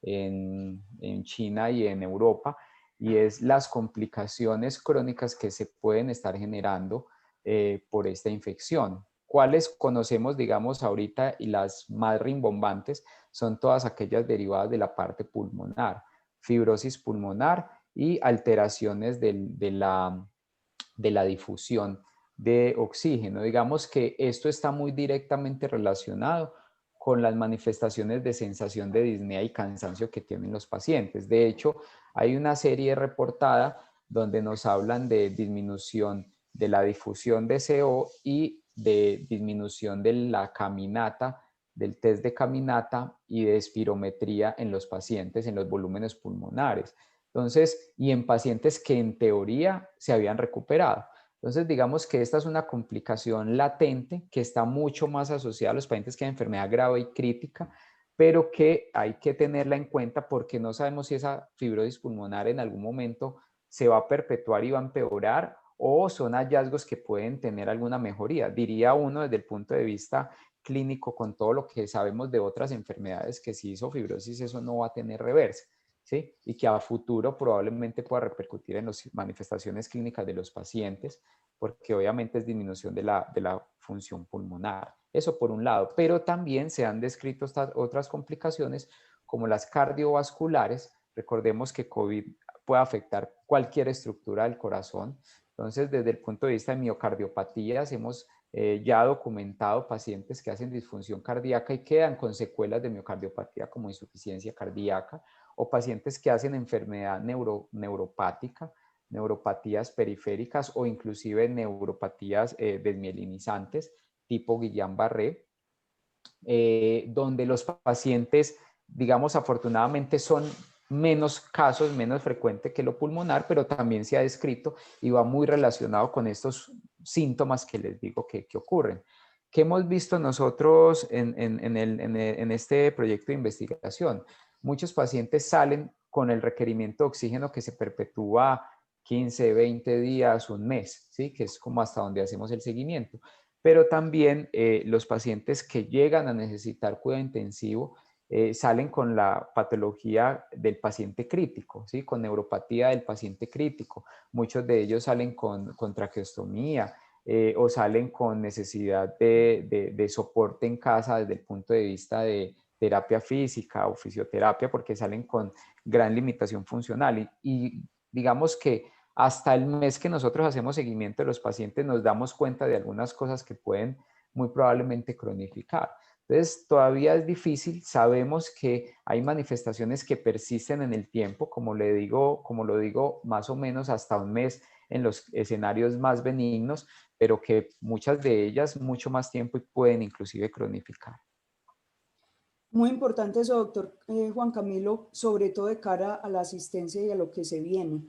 en China y en Europa, y es las complicaciones crónicas que se pueden estar generando por esta infección. ¿Cuáles conocemos, digamos, ahorita y las más rimbombantes? Son todas aquellas derivadas de la parte pulmonar, fibrosis pulmonar y alteraciones de la difusión de oxígeno. Digamos que esto está muy directamente relacionado con las manifestaciones de sensación de disnea y cansancio que tienen los pacientes. De hecho, hay una serie reportada donde nos hablan de disminución de la difusión de CO y de disminución de la caminata, del test de caminata y de espirometría en los pacientes, en los volúmenes pulmonares. Entonces, y en pacientes que en teoría se habían recuperado. Entonces, digamos que esta es una complicación latente que está mucho más asociada a los pacientes que hay enfermedad grave y crítica, pero que hay que tenerla en cuenta porque no sabemos si esa fibrosis pulmonar en algún momento se va a perpetuar y va a empeorar o son hallazgos que pueden tener alguna mejoría. Diría uno desde el punto de vista clínico, con todo lo que sabemos de otras enfermedades, que si hizo fibrosis eso no va a tener reversa, ¿sí? Y que a futuro probablemente pueda repercutir en las manifestaciones clínicas de los pacientes, porque obviamente es disminución de la función pulmonar. Eso por un lado, pero también se han descrito estas otras complicaciones como las cardiovasculares. Recordemos que COVID puede afectar cualquier estructura del corazón. Entonces, desde el punto de vista de miocardiopatías, hemos ya documentado pacientes que hacen disfunción cardíaca y quedan con secuelas de miocardiopatía como insuficiencia cardíaca, o pacientes que hacen enfermedad neuropática, neuropatías periféricas o inclusive neuropatías desmielinizantes tipo Guillain-Barré, donde los pacientes, digamos, afortunadamente son menos casos, menos frecuente que lo pulmonar, pero también se ha descrito y va muy relacionado con estos síntomas que les digo que ocurren. ¿Qué hemos visto nosotros en este proyecto de investigación? Muchos pacientes salen con el requerimiento de oxígeno que se perpetúa 15, 20 días, un mes, ¿sí? Que es como hasta donde hacemos el seguimiento. Pero también los pacientes que llegan a necesitar cuidado intensivo salen con la patología del paciente crítico, ¿sí? Con neuropatía del paciente crítico. Muchos de ellos salen con traqueostomía o salen con necesidad de soporte en casa desde el punto de vista de terapia física o fisioterapia, porque salen con gran limitación funcional. Y digamos que hasta el mes que nosotros hacemos seguimiento de los pacientes nos damos cuenta de algunas cosas que pueden muy probablemente cronificar. Entonces, todavía es difícil, sabemos que hay manifestaciones que persisten en el tiempo, como lo digo, más o menos hasta un mes en los escenarios más benignos, pero que muchas de ellas mucho más tiempo y pueden inclusive cronificar. Muy importante eso, doctor Juan Camilo, sobre todo de cara a la asistencia y a lo que se viene.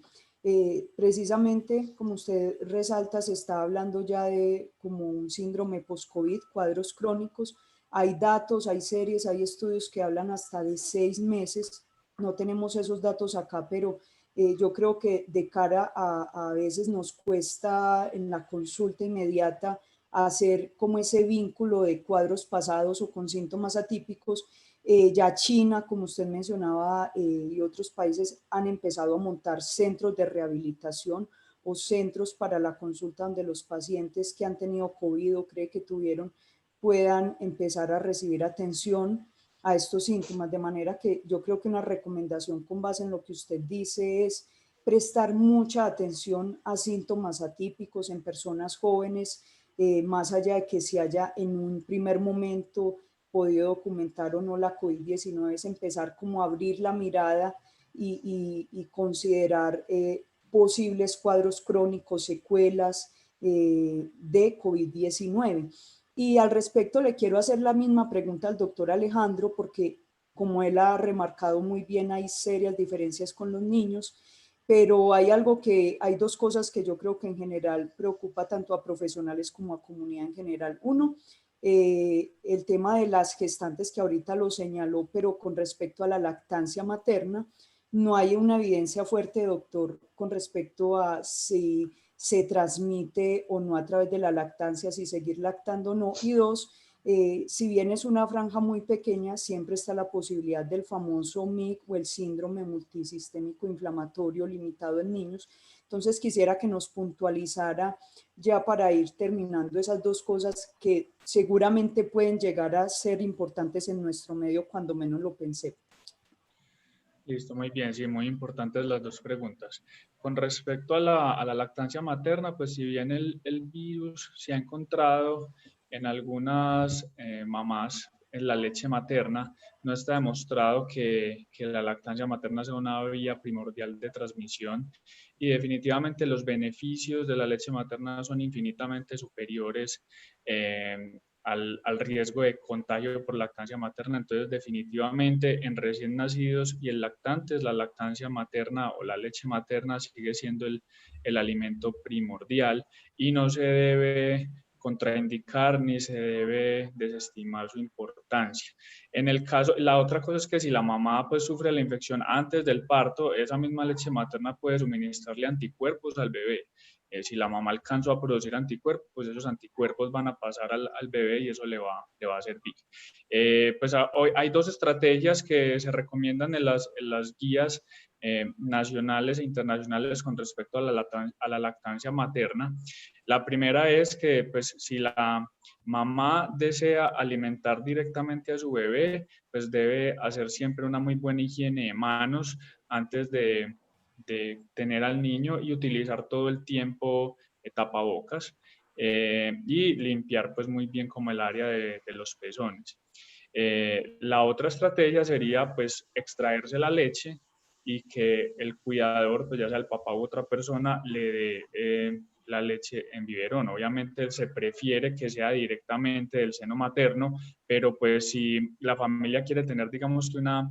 Precisamente, como usted resalta, se está hablando ya de como un síndrome post-COVID, cuadros crónicos. Hay datos, hay series, hay estudios que hablan hasta de 6 meses. No tenemos esos datos acá, pero yo creo que de cara a veces nos cuesta en la consulta inmediata a hacer como ese vínculo de cuadros pasados o con síntomas atípicos. Ya China, como usted mencionaba, y otros países han empezado a montar centros de rehabilitación o centros para la consulta donde los pacientes que han tenido COVID o cree que tuvieron puedan empezar a recibir atención a estos síntomas, de manera que yo creo que una recomendación con base en lo que usted dice es prestar mucha atención a síntomas atípicos en personas jóvenes, más allá de que se haya en un primer momento podido documentar o no la COVID-19, es empezar como a abrir la mirada y considerar posibles cuadros crónicos, secuelas de COVID-19. Y al respecto le quiero hacer la misma pregunta al doctor Alejandro, porque como él ha remarcado muy bien, hay serias diferencias con los niños, pero hay dos cosas que yo creo que en general preocupa tanto a profesionales como a comunidad en general. Uno, el tema de las gestantes que ahorita lo señaló, pero con respecto a la lactancia materna, no hay una evidencia fuerte, doctor, con respecto a si se transmite o no a través de la lactancia, si seguir lactando o no. Y dos, si bien es una franja muy pequeña, siempre está la posibilidad del famoso MIC o el síndrome multisistémico inflamatorio limitado en niños. Entonces quisiera que nos puntualizara ya para ir terminando esas dos cosas que seguramente pueden llegar a ser importantes en nuestro medio cuando menos lo pensé. Listo, muy bien, sí, muy importantes las dos preguntas. Con respecto a la lactancia materna, pues si bien el virus se ha encontrado en algunas mamás en la leche materna, no está demostrado que la lactancia materna sea una vía primordial de transmisión y definitivamente los beneficios de la leche materna son infinitamente superiores al riesgo de contagio por lactancia materna. Entonces, definitivamente en recién nacidos y en lactantes, la lactancia materna o la leche materna sigue siendo el alimento primordial y no se debe contraindicar ni se debe desestimar su importancia. En el caso, la otra cosa es que si la mamá pues sufre la infección antes del parto, esa misma leche materna puede suministrarle anticuerpos al bebé. Si la mamá alcanzó a producir anticuerpos, pues esos anticuerpos van a pasar al bebé y eso le va a servir. Pues hoy hay dos estrategias que se recomiendan en las guías nacionales e internacionales con respecto a la lactancia materna. La primera es que pues, si la mamá desea alimentar directamente a su bebé, pues debe hacer siempre una muy buena higiene de manos antes de tener al niño y utilizar todo el tiempo tapabocas y limpiar pues muy bien como el área de los pezones. La otra estrategia sería pues extraerse la leche y que el cuidador, pues ya sea el papá u otra persona, le dé la leche en biberón. Obviamente se prefiere que sea directamente del seno materno, pero pues si la familia quiere tener, digamos que una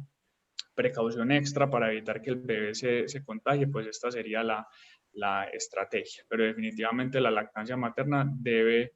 precaución extra para evitar que el bebé se contagie, pues esta sería la estrategia. Pero definitivamente la lactancia materna debe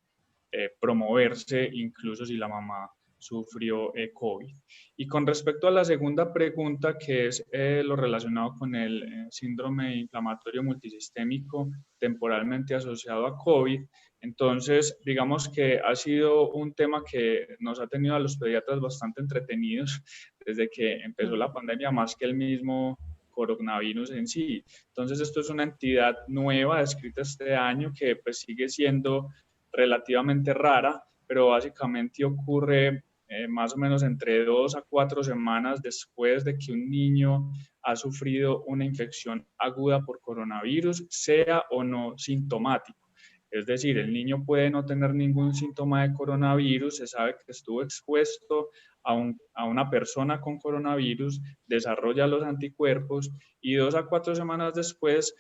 promoverse incluso si la mamá sufrió COVID. Y con respecto a la segunda pregunta, que es lo relacionado con el síndrome inflamatorio multisistémico temporalmente asociado a COVID, entonces digamos que ha sido un tema que nos ha tenido a los pediatras bastante entretenidos desde que empezó la pandemia, más que el mismo coronavirus en sí. Entonces esto es una entidad nueva descrita este año que pues sigue siendo relativamente rara, pero básicamente ocurre más o menos entre 2 a 4 semanas después de que un niño ha sufrido una infección aguda por coronavirus, sea o no sintomático. Es decir, el niño puede no tener ningún síntoma de coronavirus, se sabe que estuvo expuesto a una persona con coronavirus, desarrolla los anticuerpos y 2 a 4 semanas después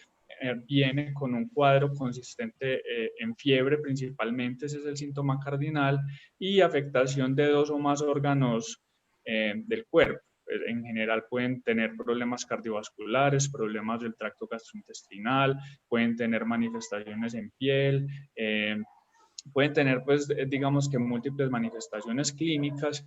viene con un cuadro consistente en fiebre principalmente, ese es el síntoma cardinal, y afectación de 2 o más órganos del cuerpo. En general pueden tener problemas cardiovasculares, problemas del tracto gastrointestinal, pueden tener manifestaciones en piel, pueden tener, pues, digamos que múltiples manifestaciones clínicas,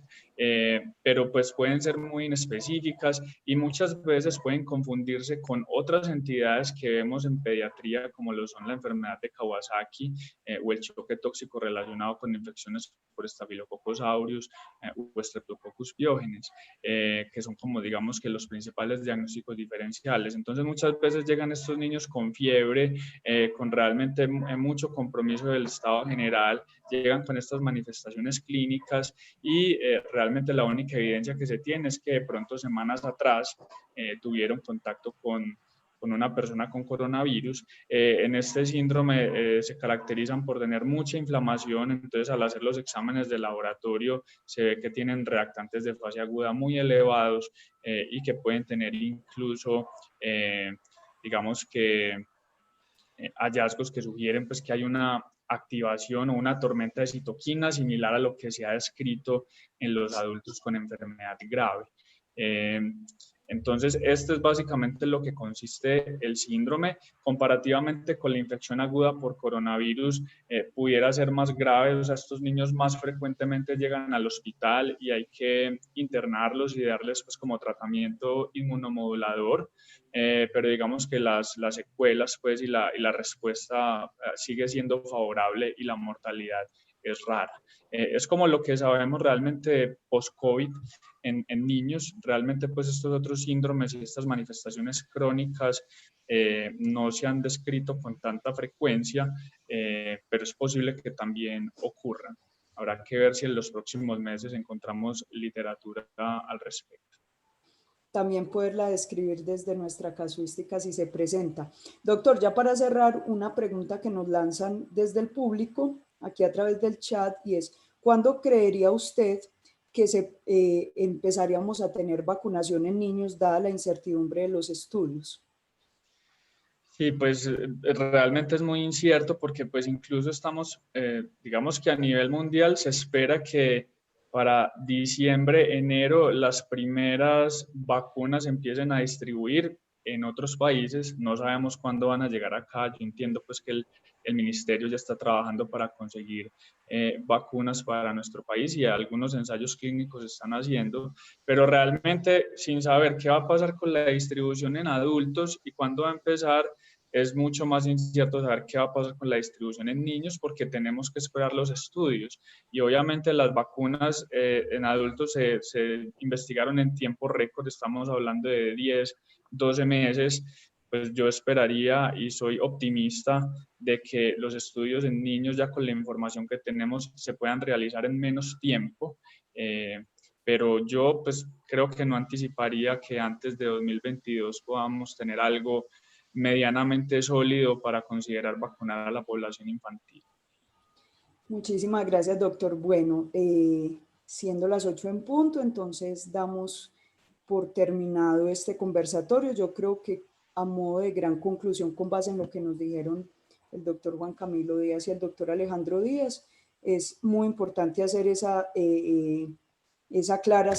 pero pues pueden ser muy inespecíficas y muchas veces pueden confundirse con otras entidades que vemos en pediatría, como lo son la enfermedad de Kawasaki o el choque tóxico relacionado con infecciones por Staphylococcus aureus o Streptococcus pyogenes, que son como digamos que los principales diagnósticos diferenciales. Entonces muchas veces llegan estos niños con fiebre, con realmente mucho compromiso del estado general, llegan con estas manifestaciones clínicas y realmente la única evidencia que se tiene es que de pronto semanas atrás tuvieron contacto con una persona con coronavirus. En este síndrome se caracterizan por tener mucha inflamación, entonces al hacer los exámenes de laboratorio se ve que tienen reactantes de fase aguda muy elevados y que pueden tener incluso, digamos que, hallazgos que sugieren pues, que hay una activación o una tormenta de citoquinas similar a lo que se ha descrito en los adultos con enfermedad grave. Entonces, esto es básicamente lo que consiste el síndrome. Comparativamente con la infección aguda por coronavirus, pudiera ser más grave. O sea, estos niños más frecuentemente llegan al hospital y hay que internarlos y darles pues, como tratamiento inmunomodulador. Pero digamos que las secuelas pues, y la respuesta sigue siendo favorable y la mortalidad es rara. Es como lo que sabemos realmente post-COVID en niños. Realmente pues estos otros síndromes y estas manifestaciones crónicas no se han descrito con tanta frecuencia, pero es posible que también ocurran. Habrá que ver si en los próximos meses encontramos literatura al respecto. También poderla describir desde nuestra casuística si se presenta. Doctor, ya para cerrar, una pregunta que nos lanzan desde el público, aquí a través del chat, y es, ¿cuándo creería usted que empezaríamos a tener vacunación en niños dada la incertidumbre de los estudios? Sí, pues realmente es muy incierto porque pues incluso estamos, digamos que a nivel mundial se espera que para diciembre, enero, las primeras vacunas empiecen a distribuir en otros países. No sabemos cuándo van a llegar acá. Yo entiendo pues que el ministerio ya está trabajando para conseguir vacunas para nuestro país y algunos ensayos clínicos se están haciendo, pero realmente sin saber qué va a pasar con la distribución en adultos y cuándo va a empezar, es mucho más incierto saber qué va a pasar con la distribución en niños porque tenemos que esperar los estudios. Y obviamente las vacunas en adultos se investigaron en tiempo récord, estamos hablando de 10, 12 meses. Pues yo esperaría y soy optimista de que los estudios en niños ya con la información que tenemos se puedan realizar en menos tiempo. Pero yo pues creo que no anticiparía que antes de 2022 podamos tener algo medianamente sólido para considerar vacunar a la población infantil. Muchísimas gracias, doctor. Bueno, siendo las 8 en punto, entonces damos por terminado este conversatorio. Yo creo que a modo de gran conclusión, con base en lo que nos dijeron el doctor Juan Camilo Díaz y el doctor Alejandro Díaz, es muy importante hacer esa clara